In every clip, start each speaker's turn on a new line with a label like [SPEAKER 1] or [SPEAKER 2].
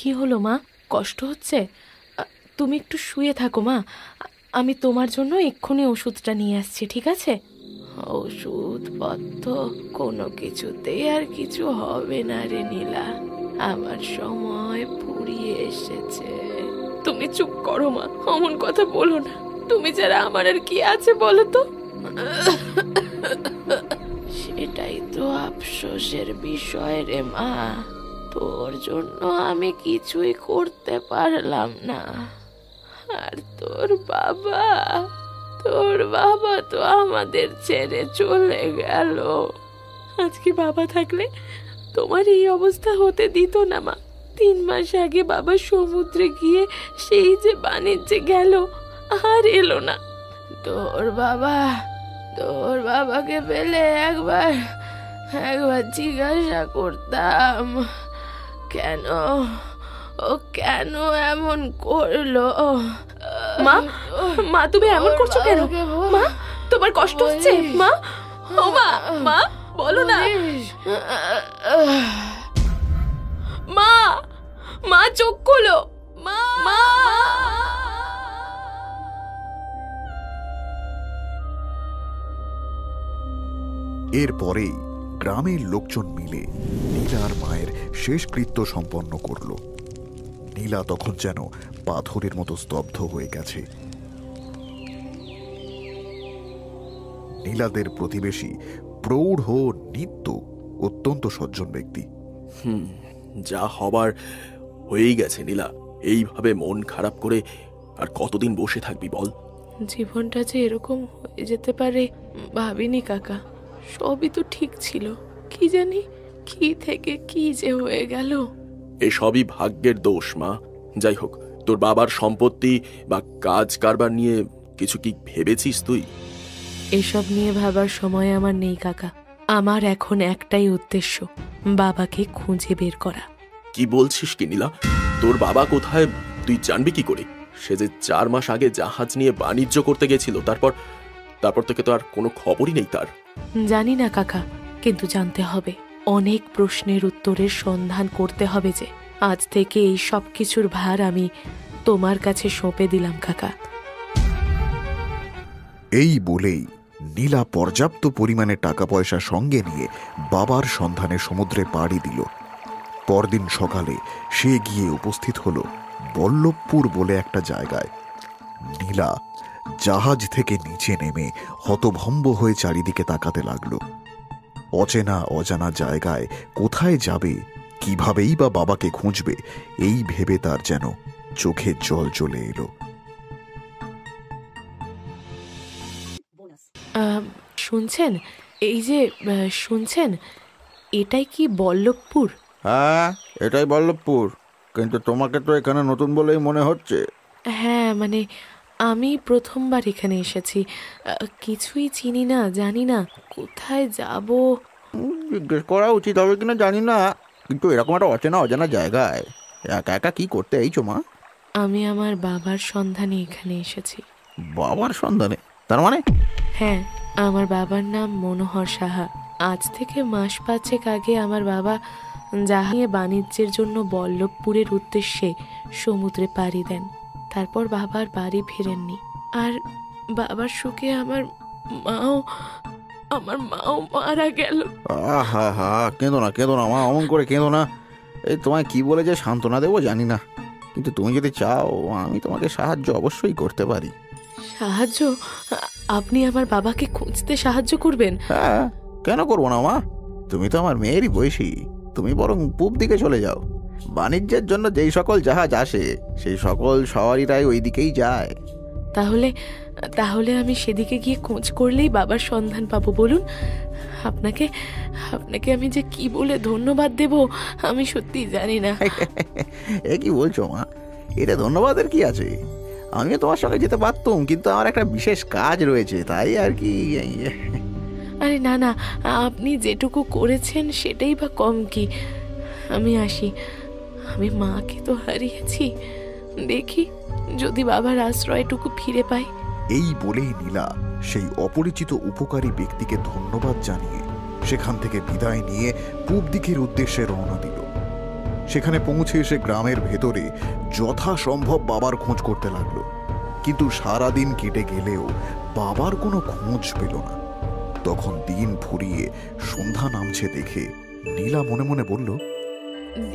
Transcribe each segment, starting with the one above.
[SPEAKER 1] কি হলো মা? কষ্ট হচ্ছে? তুমি একটু শুয়ে থাকো মা, আমি তোমার জন্য এক্ষুনি ওষুধটা নিয়ে আসছি, ঠিক আছে? ওষুধপত্র কোনো কিছুতেই আর কিছু হবে না রে নীলা, আমার সময় ফুরিয়ে এসেছে। তুমি চুপ করো মা, অমন কথা বলো না। তুমি যারা আমার আর কি আছে বলো তো? সেটাই তো আফসোসের বিষয় রে মা, তোর জন্য আমি কিছুই করতে পারলাম না। আর তোর বাবা তো আমাদের ছেড়ে চলে গেল। আজকে বাবা থাকলে তোমার এই অবস্থা হতে দিত না মা। 3 মাস আগে বাবা সমুদ্রে গিয়ে সেই যে বাণিজ্যে গেল, আর এলো না। তোর বাবাকে পেলে একবার জিজ্ঞাসা করতাম কেন এমন করলো। মা তুমি এমন করছো কেন? মা তোমার কষ্ট হচ্ছে? মা, ও মা বলো না। মা চোখ খোলো। মা।
[SPEAKER 2] এরপরেই গ্রামের লোকজন মিলে নীলার মায়ের শেষকৃত্য সম্পন্ন করল। নীলা তখন যেন পাথরের মতো স্তব্ধ হয়ে গেছে। নীলাদের প্রতিবেশী প্রৌঢ় নিত্য অত্যন্ত সজ্জন ব্যক্তি।
[SPEAKER 3] যা হবার হয়েই গেছে নীলা, এইভাবে মন খারাপ করে আর কতদিন বসে থাকবি বল?
[SPEAKER 1] জীবনটা যে এরকম হয়ে যেতে পারে ভাবিনি কাকা। সবই তো ঠিক ছিল, কি জানি কি থেকে কি যে হয়ে গেল।
[SPEAKER 3] এসবই ভাগ্যের দোষ মা। যাই হোক, তোর বাবার সম্পত্তি বা কাজ কারবার নিয়ে কিছু কি ভেবেছিস তুই?
[SPEAKER 1] এসব নিয়ে ভাবার সময় আমার নেই কাকা। আমার এখন একটাই উদ্দেশ্য, বাবাকে খুঁজে বের করা।
[SPEAKER 3] কি বলছিস কি নীলা? তোর বাবা কোথায় তুই জানবি কি করে? সে যে 4 মাস আগে জাহাজ নিয়ে বাণিজ্য করতে গেছিল, তারপর থেকে তো আর কোনো খবরই নেই তার।
[SPEAKER 1] জানি না কাকা, কিন্তু জানতে হবে। অনেক প্রশ্নের উত্তরের সন্ধান করতে হবে যে। আজ থেকে এই সব কিছুর ভার আমি তোমার কাছে সঁপে দিলাম কাকা।
[SPEAKER 2] এই বলেই নীলা পর্যাপ্ত পরিমাণে টাকা পয়সা সঙ্গে নিয়ে বাবার সন্ধানে সমুদ্রে পাড়ি দিল। পরদিন সকালে সে গিয়ে উপস্থিত হল বল্লভপুর বলে একটা জায়গায়। নীলা জাহাজ থেকে নিচে নেমে হতভম্ব হয়ে চারিদিকে তাকাতে লাগলো। অচেনা অজানা জায়গায় কোথায় যাবে, কিভাবেই বা বাবাকে খুঁজবে, এই ভেবে তার যেন চোখে জল চলে এলো।
[SPEAKER 1] শুনছেন? এই যে শুনছেন, এটাই কি বল্লভপুর?
[SPEAKER 4] হ্যাঁ, এটাই বল্লভপুর। কিন্তু তোমাকে তো এখানে নতুন বলেই মনে হচ্ছে।
[SPEAKER 1] হ্যাঁ, মানে আমি প্রথমবার এখানে এসেছি, কিছুই চিনি না, জানি না কোথায় যাব।
[SPEAKER 4] জিজ্ঞেস করা উচিত হবে কিনা জানি না, কিন্তু এরকম একটা অচেনা অজানা জায়গায় একা একা কি করতে এইছো মা?
[SPEAKER 1] আমি আমার বাবার সন্ধানে এখানে এসেছি।
[SPEAKER 4] বাবার সন্ধানে? তার মানে?
[SPEAKER 1] হ্যাঁ, আমার বাবার নাম মনোহর সাহা। আজ থেকে 5 মাস আগে আমার বাবা জাহাজে বাণিজ্যের জন্য বল্লভপুরের উদ্দেশ্যে সমুদ্রে পাড়ি দেন। তারপর বাবার বাড়ি ফেরেননি। আর বাবার শোকে আমার মাও মারা গেল।
[SPEAKER 4] হা হা, কেঁদো না মা, অমন করে কেঁদো না। এই তোমায় কি বলে যে সান্ত্বনা দেবো জানি না, কিন্তু তুমি যদি চাও আমি তোমাকে সাহায্য অবশ্যই করতে পারি।
[SPEAKER 1] সাহায্য? আপনি আমার বাবাকে খুঁজতে সাহায্য করবেন?
[SPEAKER 4] হ্যাঁ, কেন করবো না মা? তুমি তো আমার মেয়েরই বয়সী। তুমি বরং পূব দিকে চলে যাও। বাণিজ্যের জন্য যেই সকল জাহাজ আসে সেই সকল সওয়ারিরাই ওই দিকেই যায়।
[SPEAKER 1] তাহলে আমি সেদিকে গিয়ে খোঁজ করলেই বাবার সন্ধান পাবো। বলুন, আপনাকে আমি যে কি বলে ধন্যবাদ দেব আমি সত্যি জানি না।
[SPEAKER 4] এ কি বলছো মা? এটা ধন্যবাদের কি আছে? আমিও তোমার সঙ্গে যেতে পারতাম, কিন্তু আমার একটা বিশেষ কাজ রয়েছে, তাই আর কি।
[SPEAKER 1] আরে না, আপনি যেটুকু করেছেন সেটাই বা কম কি। আমি আসি। আমি মাকে তো হারিয়েছি, দেখি যদি বাবার আশ্রয়টুকু ফিরে পাই।
[SPEAKER 2] এই বলেই নীলা সেই অপরিচিত উপকারী ব্যক্তিকে ধন্যবাদ জানিয়ে সেখান থেকে বিদায় নিয়ে পূব দিকের উদ্দেশ্যে রওনা দিল। সেখানে পৌঁছে এসে গ্রামের ভেতরে যথাসম্ভব বাবার খোঁজ করতে লাগলো, কিন্তু সারাদিন কেটে গেলেও বাবার কোনো খোঁজ পেল না। তখন দিন ফুরিয়ে সন্ধ্যা নামছে দেখে নীলা মনে মনে বলল,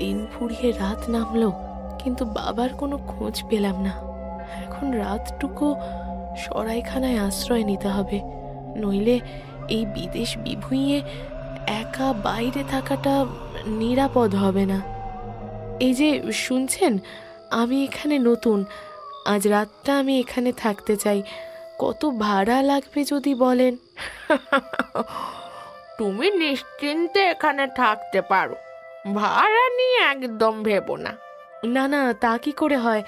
[SPEAKER 1] দিন ফুরিয়ে রাত নামলো, কিন্তু বাবার কোনো খোঁজ পেলাম না। এখন রাতটুকু সরাইখানায় আশ্রয় নিতে হবে, নইলে এই বিদেশ বিভুঁইয়ে একা বাইরে থাকাটা নিরাপদ হবে না। এই যে শুনছেন, আমি এখানে নতুন, আজ রাতটা আমি এখানে থাকতে চাই। কত ভাড়া লাগবে যদি বলেন?
[SPEAKER 5] তুমি নিশ্চিন্তে এখানে থাকতে পারো, ভাড়া নিয়ে একদম ভেবো না।
[SPEAKER 1] না না, তা কি করে হয়?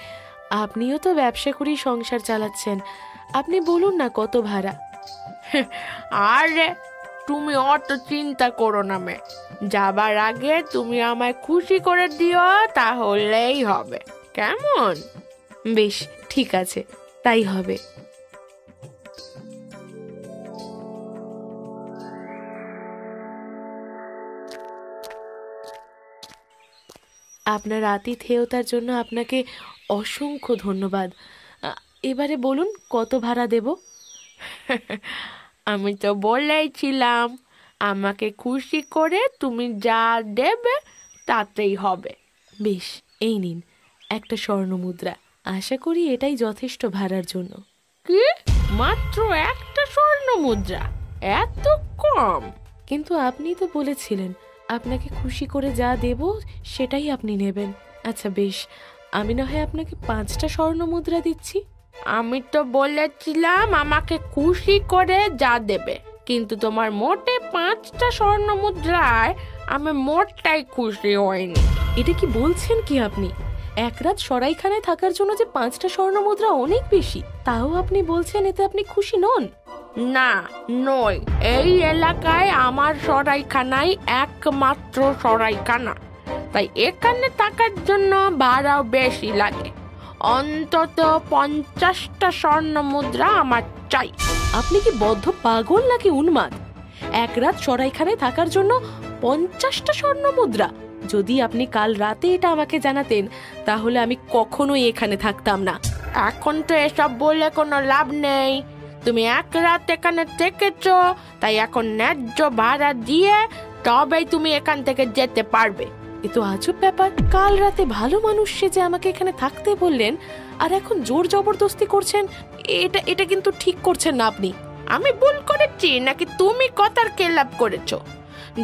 [SPEAKER 1] আপনিও তো ব্যবসা করেই সংসার চালাচ্ছেন, আপনি বলুন না কত ভাড়া।
[SPEAKER 5] আরে তুমি অত চিন্তা করো না মেয়ে, যাবার আগে তুমি আমায় খুশি করে দিও, তাহলেই হবে। কেমন?
[SPEAKER 1] বেশ, ঠিক আছে, তাই হবে। আপনার আতিথেয়তার জন্য আপনাকে অসংখ্য ধন্যবাদ। এবারে বলুন কত ভাড়া দেব?
[SPEAKER 5] আমি তো বলেইছিলাম, আমাকে খুশি করে তুমি যা দেবে তাতেই হবে।
[SPEAKER 1] বেশ, এই নিন একটা স্বর্ণ মুদ্রা, আশা করি এটাই যথেষ্ট ভাড়ার জন্য।
[SPEAKER 5] কি, মাত্র একটা স্বর্ণ মুদ্রা? এত কম?
[SPEAKER 1] কিন্তু আপনি তো বলেছিলেন আপনাকে খুশি করে যা দেব সেটাই আপনি নেবেন। আচ্ছা বেশ, আমি না হয় আপনাকে 5টা স্বর্ণ মুদ্রা দিচ্ছি।
[SPEAKER 5] আমি তো বলেছিলাম আমাকে খুশি করে যা দেবে, কিন্তু তোমার মোটে 5টা স্বর্ণ মুদ্রায় আমি মোটটাই খুশি হইনি।
[SPEAKER 1] এটা কি বলছেন কি আপনি? এক রাত সরাইখানায় থাকার জন্য যে 5টা স্বর্ণ মুদ্রা অনেক বেশি, তাও আপনি বলছেন এতে আপনি খুশি নন?
[SPEAKER 5] না, নই। এই এলাকায় আমার সরাইখানাই একমাত্র সরাইখানা, তাই এখানে থাকার জন্য ভাড়াও বেশি লাগে। অন্তত 50টা স্বর্ণ মুদ্রা আমার চাই।
[SPEAKER 1] আপনি কি বদ্ধ পাগল নাকি উন্মাদ? এক রাত সরাইখানায় থাকার জন্য 50টা স্বর্ণ মুদ্রা? যদি আপনি কাল রাতে এটা আমাকে জানাতেন, তাহলে আমি কখনোই এখানে থাকতাম না।
[SPEAKER 5] এখন তো এসব বলে কোনো লাভ নেই। তুমি এক রাত এখানে থেকেছো, তাই এখন ন্যায্য ভাড়া দিয়ে তবেই তুমি এখান থেকে যেতে পারবে।
[SPEAKER 1] এ তো আজব ব্যাপার, কাল রাতে ভালো মানুষ সেজে আমাকে এখানে থাকতে বললেন, আর এখন জোর জবরদস্তি করছেন। এটা কিন্তু ঠিক করছেন না আপনি।
[SPEAKER 5] আমি ভুল করেছি নাকি তুমি কথার খেলাপ করেছো?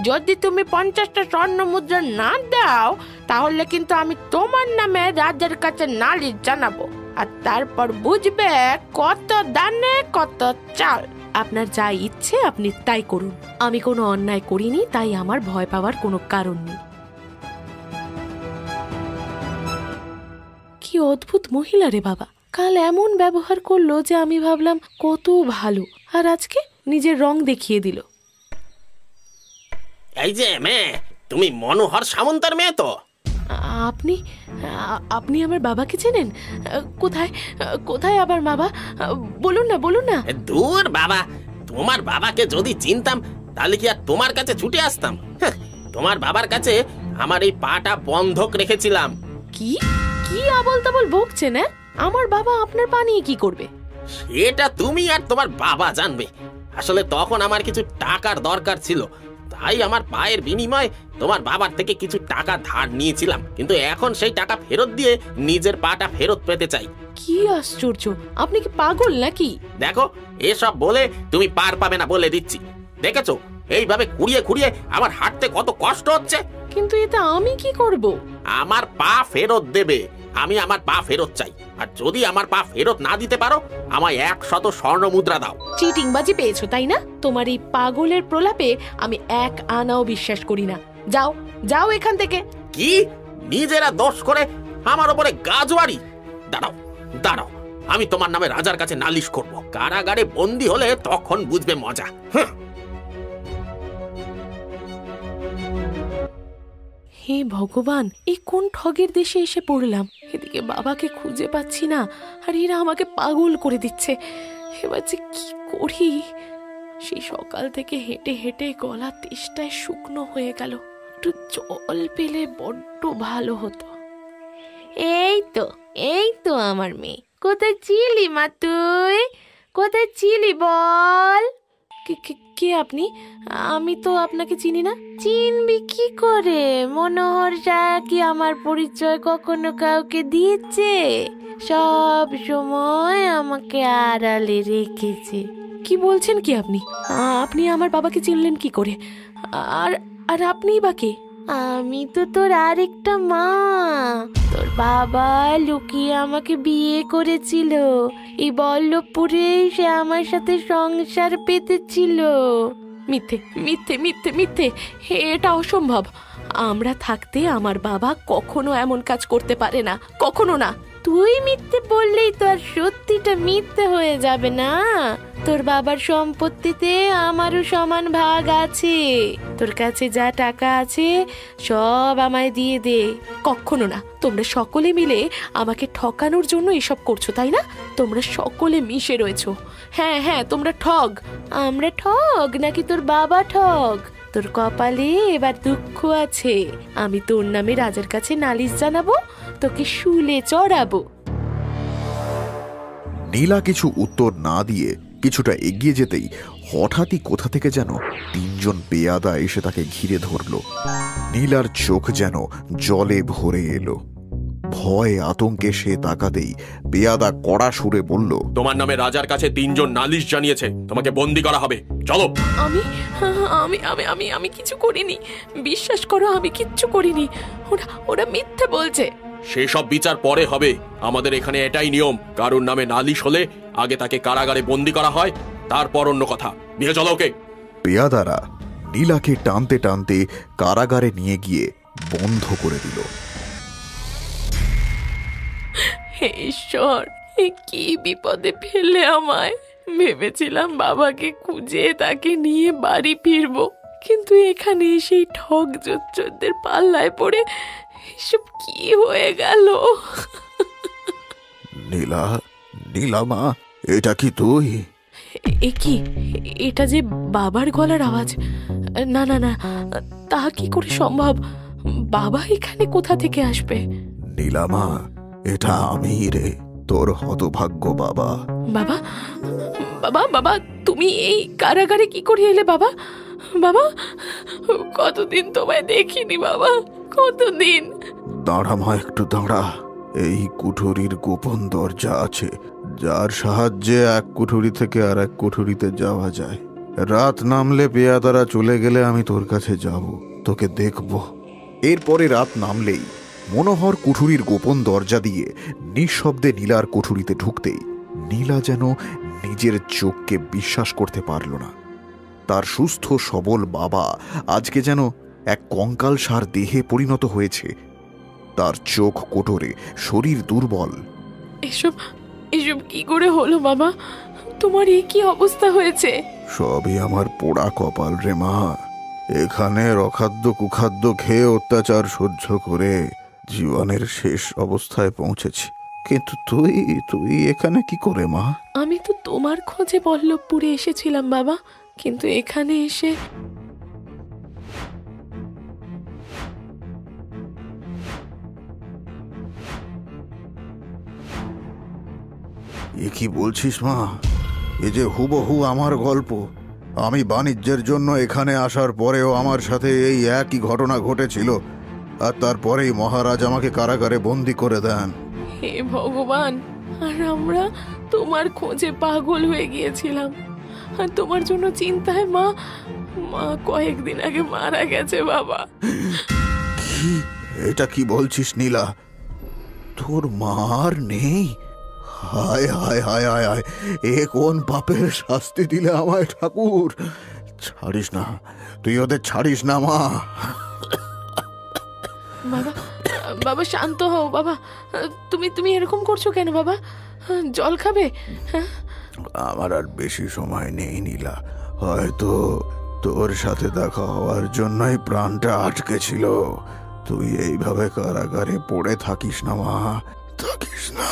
[SPEAKER 5] যদি তুমি 50টা স্বর্ণ মুদ্রা না দাও, তাহলে কিন্তু আমি তোমার নামে রাজার কাছে নালিশ জানাবো, আর তারপর বুঝবে কত দানে কত চাল।
[SPEAKER 1] আপনার যা ইচ্ছে আপনি তাই করুন, আমি কোনো অন্যায় করিনি, তাই আমার ভয় পাওয়ার কোনো কারণ নেই। কি অদ্ভুত মহিলা রে বাবা, কাল এমন ব্যবহার করলো যে আমি ভাবলাম কত ভালো, আর আজকে নিজের রং দেখিয়ে দিল।
[SPEAKER 6] এই যে মেয়ে, তুমি মনোহর সামন্তের মেয়ে তো?
[SPEAKER 1] আপনি আপনি আমার বাবাকে চেনেন? কোথায় কোথায় আবার বাবা? বলুন না, বলুন না।
[SPEAKER 6] দূর বাবা, তোমার বাবাকে যদি চিনতাম তাহলে কি আর তোমার কাছে ছুটে আসতাম? তোমার বাবার কাছে আমার এই পাটা বন্ধক রেখেছিলাম।
[SPEAKER 1] কি কি আবল তাবল বকছেন? আমার বাবা আপনার পা নিয়ে কি করবে?
[SPEAKER 6] সেটা তুমি আর তোমার বাবা জানবে। আসলে তখন আমার কিছু টাকার দরকার ছিল, তাই আমার পায়ের বিনিময়ে তোমার বাবার থেকে কিছু টাকা ধার নিয়েছিলাম, কিন্তু এখন সেই টাকা ফেরত দিয়ে নিজের পাটা ফেরত পেতে চাই।
[SPEAKER 1] কি আশ্চর্য, আপনি কি পাগল নাকি?
[SPEAKER 6] দেখো, এসব বলে তুমি পার পাবে না বলে দিচ্ছি। দেখেছো এইভাবে খুঁড়িয়ে খুঁড়িয়ে আমার হাঁটতে কত কষ্ট হচ্ছে।
[SPEAKER 1] কিন্তু এটা আমি কি করব?
[SPEAKER 6] আমার পা ফেরত দেবে, আমি আমার পা ফেরত চাই। আর যদি আমার পা ফেরত না দিতে পারো, আমায় 100 স্বর্ণ মুদ্রা দাও।
[SPEAKER 1] চিটিংবাজি পেয়েছো তাই না? তোমার এই পাগলের প্রলাপে আমি 1 আনাও বিশ্বাস করি না। যাও যাও এখান থেকে।
[SPEAKER 6] কি, নিজেরা দোষ করে আমার উপরে গাজোয়ারি? দাঁড়াও দাঁড়াও, আমি তোমার নামে রাজার কাছে নালিশ করব। কারাগারে বন্দী হলে তখন বুঝবে মজা।
[SPEAKER 1] হে ভগবান, এই কোন ঠগের দেশে এসে পড়লাম? এদিকে বাবাকে খুঁজে পাচ্ছি না, আর এরা আমাকে পাগল করে দিচ্ছে। এবার যে কি করি? সেই সকাল থেকে হেঁটে হেঁটে গলা তেষ্টায় শুকনো হয়ে গেল। একটু জল পেলে বড্ড ভালো হতো।
[SPEAKER 5] এই তো আমার মেয়ে। কোথায় ছিলি মা তুই? কোথায় ছিলি বল?
[SPEAKER 1] কে আপনি? আমি তো আপনাকে চিনি না।
[SPEAKER 5] চিনবি কি করে? মনোহর সাহা কি আমার পরিচয় কখনো কাউকে দিয়েছে? সব সময় আমাকে আড়ালে রেখেছে।
[SPEAKER 1] কি বলছেন কি আপনি? আপনি আমার বাবাকে চিনলেন কি করে? আর আর আপনিই বা কে?
[SPEAKER 5] আমি তো তোর আরেকটা মা। তোর বাবা লুকিয়ে আমাকে বিয়ে করেছিল। এই বল্লভপুরেই সে আমার সাথে সংসার পেতেছিল।
[SPEAKER 1] মিথ্যে মিথ্যে মিথ্যে মিথ্যে, এটা অসম্ভব। আমরা থাকতে আমার বাবা কখনো এমন কাজ করতে পারে না, কখনো না।
[SPEAKER 5] তুই মিথ্যে বললেই তো আর সত্যিটা মিথ্যে হয়ে যাবে না। তোর বাবার সম্পত্তিতে আমারও সমান ভাগ আছে। তোর কাছে যা টাকা আছে সব আমায় দিয়ে দে।
[SPEAKER 1] কখনো না। তোমরা সকলে মিলে আমাকে ঠকানোর জন্য এসব করছো, তাই না? তোমরা সকলে মিশে রয়েছো। হ্যাঁ হ্যাঁ, তোমরা ঠগ।
[SPEAKER 5] আমরা ঠগ নাকি তোর বাবা ঠগ? তোর কপালে এবার দুঃখ আছে। আমি তোর নামে রাজার কাছে নালিশ জানাবো, তোকে শুলে চড়াবো।
[SPEAKER 2] নীলা কিছু উত্তর না দিয়ে কিছুটা এগিয়ে যেতেই হঠাৎই কোথা থেকে যেন তিনজন পেয়াদা এসে তাকে ঘিরে ধরল। নীলার চোখ যেন জলে ভরে এলো। ভয় আতঙ্কে সে তাকাতেই পেয়াদা কড়া সুরে বলল,
[SPEAKER 3] তোমার নামে রাজার কাছে তিনজন নালিশ জানিয়েছে, তোমাকে বন্দি করা হবে। চলো।
[SPEAKER 1] আমি আমি আমি আমি আমি কিছু করিনি, বিশ্বাস করো, আমি কিচ্ছু করিনি। ওরা মিথ্যে বলছে।
[SPEAKER 3] সেসব বিচার পরে হবে। আমাদের এখানে এটাই নিয়ম, কারোর নামে নালিশ হলে আগে তাকে কারাগারে বন্দি করা হয়, তারপর অন্য কথা। নিয়ে চলো ওকে।
[SPEAKER 2] পেয়াদারা নীলাকে টানতে টানতে কারাগারে নিয়ে গিয়ে বন্ধ করে দিল।
[SPEAKER 1] হে ঈশ্বর, কি বিপদে ফেলে আমায়। ভেবেছিলাম বাবাকে খুঁজে তাকে নিয়ে বাড়ি ফিরবো, কিন্তু এখানে সেই ঠগ জোচ্চরদের পাল্লায় পড়ে এসব কি হয়ে গেল।
[SPEAKER 2] নীলা, নীলা মা, এটা কি তুই?
[SPEAKER 1] এ কি? এটা যে বাবার গলার আওয়াজ। না না না, তা কি করে সম্ভব? বাবা এখানে কোথা থেকে আসবে?
[SPEAKER 2] নীলা মা, এটা আমি রে, তোর হতভাগ্য বাবা।
[SPEAKER 1] বাবা বাবা বাবা, তুমি এই কারাগারে কি করে এলে বাবা? বাবা, কতদিন তোমায় দেখিনি বাবা, কতদিন।
[SPEAKER 2] দাঁড়া মা, একটু দাঁড়া। এই কুঠুরির গোপন দরজা আছে, যার সাহায্যে এক কুঠুরি থেকে আর এক কুঠুরিতে যাওয়া যায়। রাত নামলে পেয়াদারা চলে গেলে আমি তোর কাছে যাব, তোকে দেখব। এরপরে রাত নামলেই মনোহর কুঠুরির গোপন দরজা দিয়ে নিঃশব্দে নীলার কুঠুরিতে ঢুকতেই নীলা যেন নিজের চোখকে বিশ্বাস করতে পারল না। তার সুস্থ সবল বাবা আজকে যেন এক কঙ্কালসার দেহে পরিণত হয়েছে। তার চোখ কোটরে, শরীর দুর্বল।
[SPEAKER 1] এসব এসব কি করে হলো বাবা? তোমার এই কি অবস্থা হয়েছে?
[SPEAKER 2] সবই আমার পোড়া কপাল রে মা। এখানে অখাদ্য কুখাদ্য খেয়ে অত্যাচার সহ্য করে জীবনের শেষ অবস্থায় পৌঁছেছি। কিন্তু তুই তুই এখানে কি করে মা?
[SPEAKER 1] আমি তো তোমার খোঁজে বল্লভপুরে এসেছিলাম বাবা, কিন্তু এখানে এসে
[SPEAKER 2] এ কি বলছিস মা? এ যে হুবহু আমার গল্প। আমি বাণিজ্যের জন্য এখানে আসার পরেও আমার সাথে এই একই ঘটনা ঘটেছিল, আর তারপরেই মহারাজ আমাকে কারাগারে বন্দি করে দেন।
[SPEAKER 1] হে ভগবান, আর আমরা তোমার খোঁজে পাগল হয়ে গিয়েছিলাম। আর তোমার জন্য চিন্তায় মা কয়েকদিন আগে মারা গেছে বাবা।
[SPEAKER 2] এটা কি বলছিস নীলা? তোর মার নেই? হায় হায় হায় হায় হায়, এ কোন পাপের শাস্তি দিলে আমায় ঠাকুর? ছাড়িস না, তুই ওদের ছাড়িস না মা।
[SPEAKER 1] বাবা বাবা, শান্ত হও বাবা। তুমি এরকম করছো কেন বাবা? জল খাবে?
[SPEAKER 2] আমার আর বেশি সময় নেই নীলা। হয়তো তোর সাথে দেখা হওয়ার জন্যই প্রাণটা আটকে ছিল। তুই এইভাবে কারাগারে পড়ে থাকিস না মা, থাকিস না।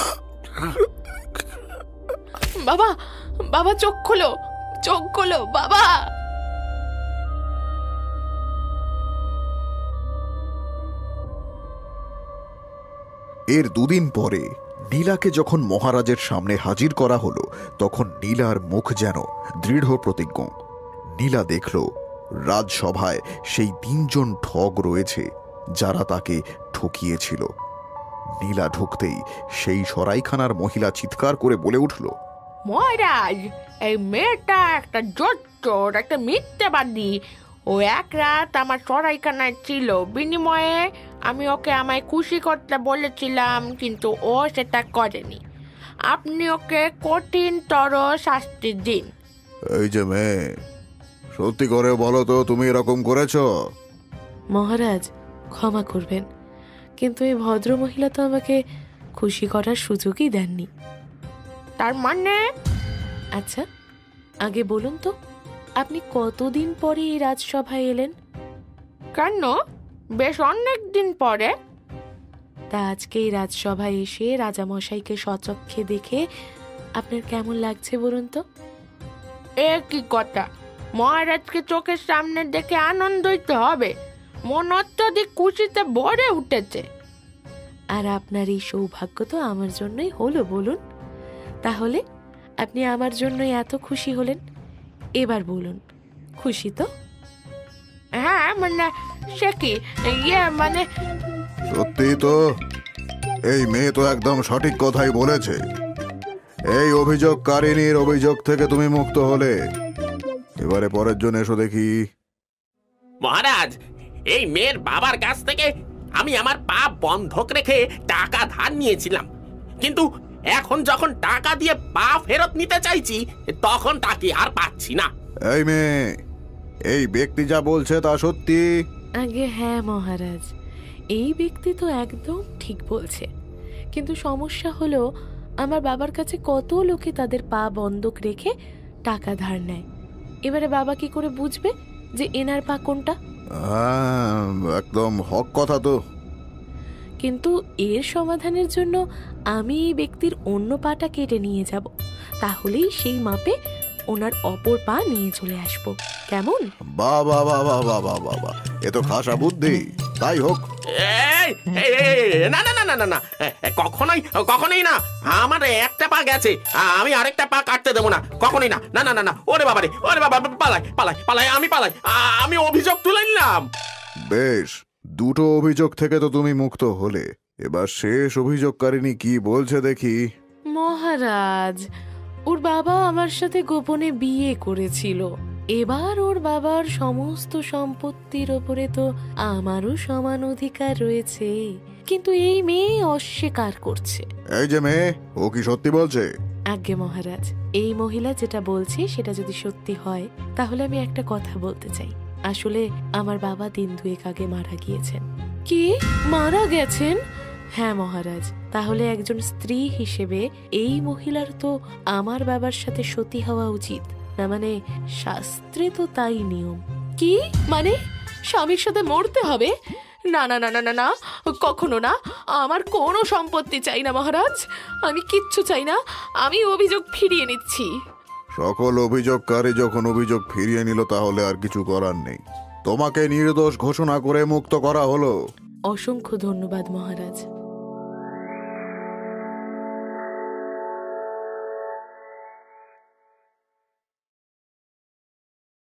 [SPEAKER 1] বাবা বাবা, চোখ খোলো, চোখ খোলো বাবা।
[SPEAKER 2] এর দুদিন পরে নীলাকে যখন মহারাজের সামনে হাজির করা হলো, তখন নীলার মুখ যেন দৃঢ় প্রতিজ্ঞ। নীলা দেখল রাজসভায় সেই 3 জন ঠগ রয়েছে যারা তাকে ঠকিয়েছিল। নীলা ঢুকতেই সেই সরাইখানার মহিলা চিৎকার করে বলে উঠল,
[SPEAKER 5] মহারাজ, এই মেয়েটা একটা জোচ্চোর, একটা মিথ্যাবাদী। ও এক রাত আমার সরাইখানায় ছিল, বিনিময়ে আমি ওকে আমায় খুশি করতে বলেছিলাম, কিন্তু ও সেটা করেনি। আপনি ওকে কঠিনতর শাস্তি দিন।
[SPEAKER 2] এই যে মেয়ে, সত্যি করে বলো তো তুমি এরকম করেছো?
[SPEAKER 1] মহারাজ, ক্ষমা করবেন, কিন্তু এই ভদ্র মহিলা তো আমাকে খুশি করার সুযোগই দেননি।
[SPEAKER 5] তার মানে?
[SPEAKER 1] আচ্ছা, আগে বলুন তো, আপনি কতদিন পরে এই রাজসভায় এলেন?
[SPEAKER 5] কেন, বেশ অনেক দিন পরে।
[SPEAKER 1] তা আজকে এই রাজসভায় এসে রাজামশাইকে সচক্ষে দেখে আপনার কেমন লাগছে বলুন তো?
[SPEAKER 5] এ কি কথা? মহারাজকে চোখের সামনে দেখে আনন্দই তো হবে। মন অত্যধিক খুশিতে ভরে উঠেছে।
[SPEAKER 1] আর আপনার এই সৌভাগ্য তো আমার জন্যই হলো বলুন। তাহলে আপনি আমার জন্যই এত খুশি হলেন, এবার বলুন, খুশি তো?
[SPEAKER 5] হ্যাঁ, মানে সে কি, মানে
[SPEAKER 2] সত্যি তো, এই মেয়ে তো একদম সঠিক কথাই বলেছে। এই অভিযোগকারিনীর অভিযোগ থেকে তুমি মুক্ত হলে। এবারে পরের জন এসো দেখি।
[SPEAKER 6] মহারাজ, এই মেয়ের বাবার কাছ থেকে আমি আমার পা বন্ধক রেখে টাকা ধার নিয়েছিলাম, কিন্তু এখন যখন টাকা দিয়ে পা ফেরত নিতে চাইছি, তখন তাকে আর পাচ্ছি না।
[SPEAKER 2] এই মেয়ে, এই ব্যক্তি যা বলছে তা সত্যি?
[SPEAKER 1] আগে হ্যাঁ মহারাজ, এই ব্যক্তি তো একদম ঠিক বলছে, কিন্তু সমস্যা হলো আমার বাবার কাছে কত লোকে তাদের পা বন্ধক রেখে টাকা ধার নেয়। এবারে বাবা কি করে বুঝবে যে এনার পা কোনটা?
[SPEAKER 2] একদম হক কথা তো।
[SPEAKER 1] কিন্তু এর সমাধানের জন্য আমি এই ব্যক্তির অন্য পাটা কেটে নিয়ে যাব, তাহলেই সেই মাপে ওনার অপর পা নিয়ে চলে আসবো। কেমন?
[SPEAKER 2] বাবা বাবা বাবা বাবা, এ তো খাসা বুদ্ধি। তাই হোক।
[SPEAKER 6] না না না না না না, কখনোই কখনোই না। আমার একটা পা গেছে, আমি আরেকটা পা কাটতে দেবো না, কখনোই না। না না না না, ওরে বাবারে, ওরে বাবা, পালাই পালাই পালাই, আমি পালাই। আমি অভিযোগ তুলে নিলাম।
[SPEAKER 2] বেশ, 2টো অভিযোগ থেকে তো তুমি মুক্ত হলে। এবার শেষ অভিযোগকারিনী কি বলছে দেখি।
[SPEAKER 1] মহারাজ, ওর বাবা আমার সাথে গোপনে বিয়ে করেছিল। এবার ওর বাবার সমস্ত সম্পত্তির ওপরে তো আমারও সমান অধিকার রয়েছে, কিন্তু এই মেয়ে অস্বীকার করছে।
[SPEAKER 2] এই যে মেয়ে, ও কি সত্যি বলছে?
[SPEAKER 1] আজ্ঞে মহারাজ, এই মহিলা যেটা বলছে সেটা যদি সত্যি হয়, তাহলে আমি একটা কথা বলতে চাই। আসলে আমার বাবা 2 দিন আগে মারা গিয়েছেন। কি, মারা গেছেন? হ্যাঁ মহারাজ। তাহলে একজন স্ত্রী হিসেবে এই মহিলার তো আমার বাবার সাথে সতী হওয়া উচিত না? মানে শাস্ত্রে তো তাই নিয়ম। কি মানে, স্বামীর সাথে মরতে হবে? না না না না না না, কখনো না। আমার কোনো সম্পত্তি চাই না মহারাজ, আমি কিচ্ছু চাই না। আমি অভিযোগ ফিরিয়ে নিচ্ছি।
[SPEAKER 2] সকল অভিযোগকারী যখন অভিযোগ ফিরিয়ে নিল, তাহলে আর কিছু করার নেই। তোমাকে নির্দোষ ঘোষণা করে মুক্ত করা হলো।
[SPEAKER 1] অসংখ্য ধন্যবাদ মহারাজ।